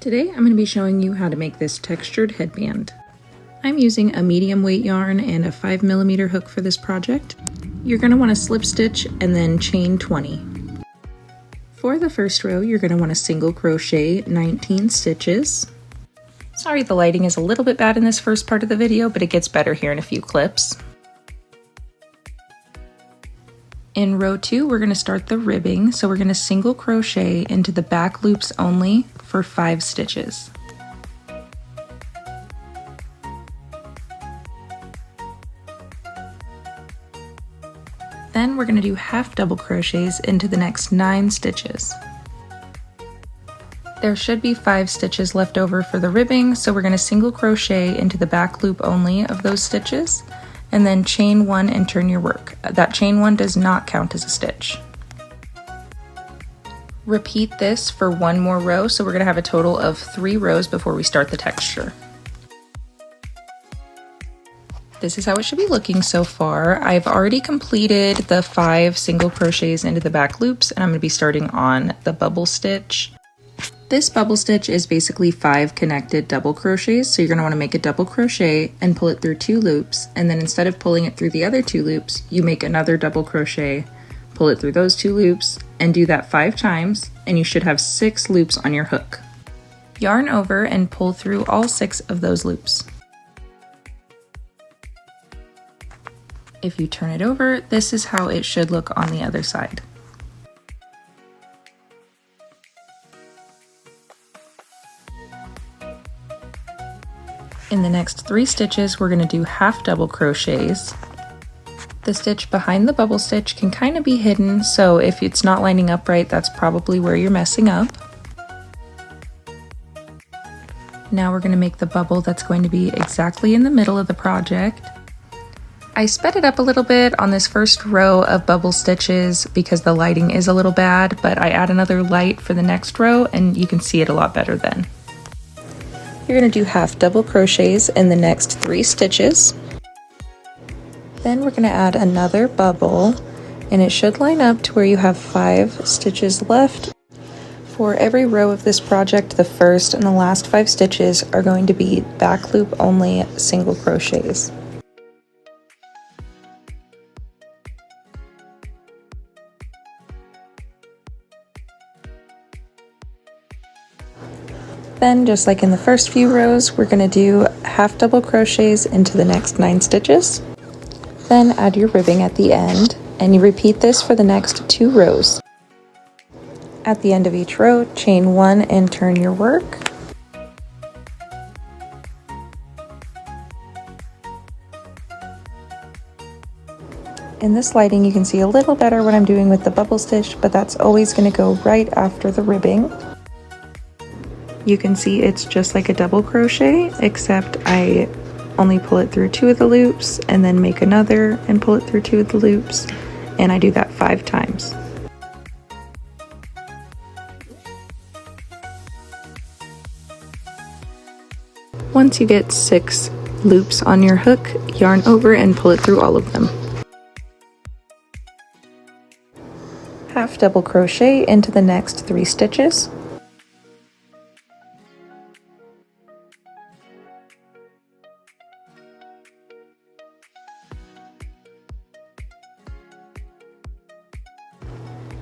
Today I'm going to be showing you how to make this textured headband. I'm using a medium weight yarn and a 5mm hook for this project. You're going to want to slip stitch and then chain 20. For the first row, you're going to want to single crochet 19 stitches. Sorry the lighting is a little bit bad in this first part of the video, but it gets better here in a few clips. In row 2, we're going to start the ribbing, so we're going to single crochet into the back loops only for 5 stitches. Then we're going to do half double crochets into the next 9 stitches. There should be 5 stitches left over for the ribbing, so we're going to single crochet into the back loop only of those stitches, and then chain 1 and turn your work. That chain 1 does not count as a stitch. Repeat this for 1 more row, so we're going to have a total of 3 rows before we start the texture. This is how it should be looking so far. I've already completed the 5 single crochets into the back loops, and I'm going to be starting on the bubble stitch. This bubble stitch is basically 5 connected double crochets, so you're going to want to make a double crochet and pull it through 2 loops, and then instead of pulling it through the other 2 loops, you make another double crochet, pull it through those 2 loops, and do that 5 times, and you should have 6 loops on your hook. Yarn over and pull through all 6 of those loops. If you turn it over, this is how it should look on the other side. In the next 3 stitches, we're going to do half double crochets. The stitch behind the bubble stitch can kind of be hidden, so if it's not lining up right, that's probably where you're messing up. Now we're going to make the bubble that's going to be exactly in the middle of the project. I sped it up a little bit on this first row of bubble stitches because the lighting is a little bad, but I add another light for the next row and you can see it a lot better then. You're going to do half double crochets in the next 3 stitches. Then we're going to add another bubble, and it should line up to where you have 5 stitches left. For every row of this project, the first and the last 5 stitches are going to be back loop only single crochets. Then, just like in the first few rows, we're going to do half double crochets into the next 9 stitches. Then add your ribbing at the end, and you repeat this for the next 2 rows. At the end of each row, chain 1 and turn your work. In this lighting, you can see a little better what I'm doing with the bubble stitch, but that's always going to go right after the ribbing. You can see it's just like a double crochet, except I only pull it through 2 of the loops and then make another and pull it through 2 of the loops, and I do that 5 times. Once you get 6 loops on your hook, yarn over and pull it through all of them. Half double crochet into the next 3 stitches.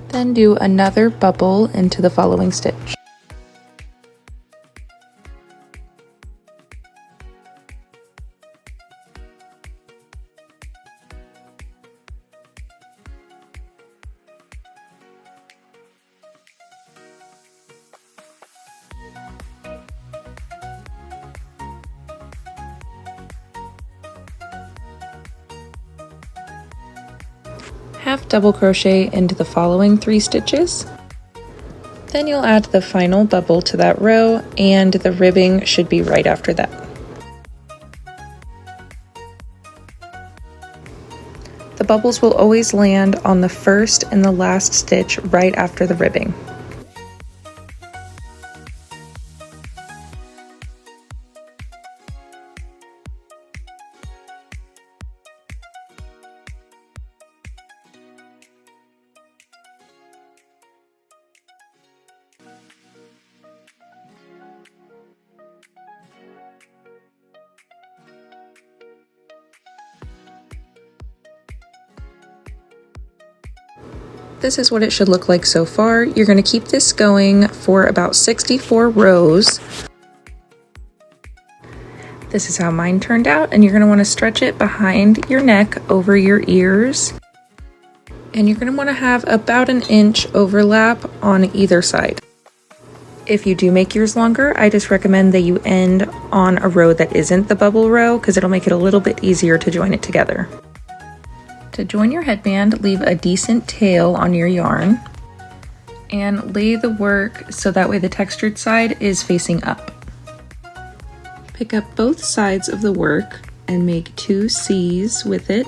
Then do another bubble into the following stitch. Half double crochet into the following 3 stitches. Then you'll add the final bubble to that row, and the ribbing should be right after that. The bubbles will always land on the first and the last stitch right after the ribbing. This is what it should look like so far. You're going to keep this going for about 64 rows. This is how mine turned out, and you're going to want to stretch it behind your neck over your ears. And you're going to want to have about an inch overlap on either side. If you do make yours longer, I just recommend that you end on a row that isn't the bubble row because it'll make it a little bit easier to join it together. To join your headband, leave a decent tail on your yarn and lay the work so that way the textured side is facing up. Pick up both sides of the work and make 2 C's with it.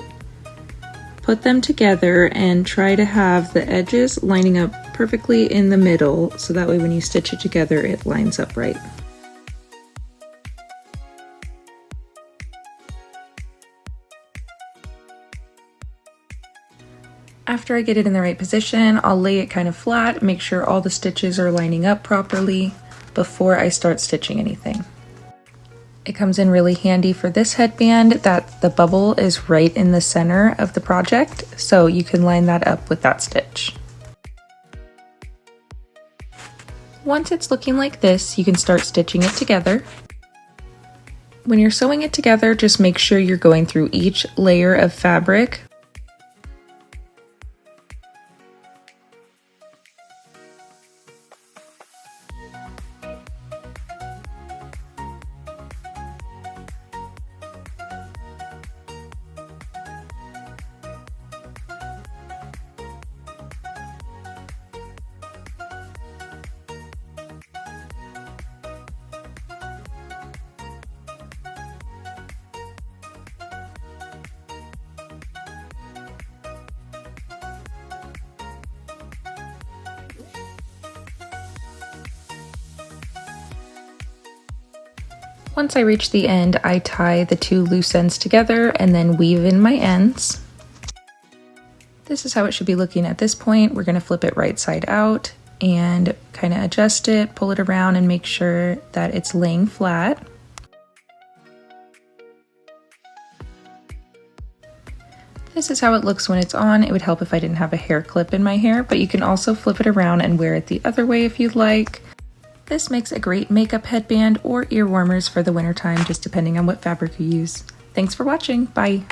Put them together and try to have the edges lining up perfectly in the middle so that way when you stitch it together it lines up right. After I get it in the right position, I'll lay it kind of flat, make sure all the stitches are lining up properly before I start stitching anything. It comes in really handy for this headband that the bubble is right in the center of the project, so you can line that up with that stitch. Once it's looking like this, you can start stitching it together. When you're sewing it together, just make sure you're going through each layer of fabric. Once I reach the end, I tie the 2 loose ends together and then weave in my ends. This is how it should be looking at this point. We're going to flip it right side out and kind of adjust it, pull it around and make sure that it's laying flat. This is how it looks when it's on. It would help if I didn't have a hair clip in my hair, but you can also flip it around and wear it the other way if you'd like. This makes a great makeup headband or ear warmers for the wintertime, just depending on what fabric you use. Thanks for watching. Bye.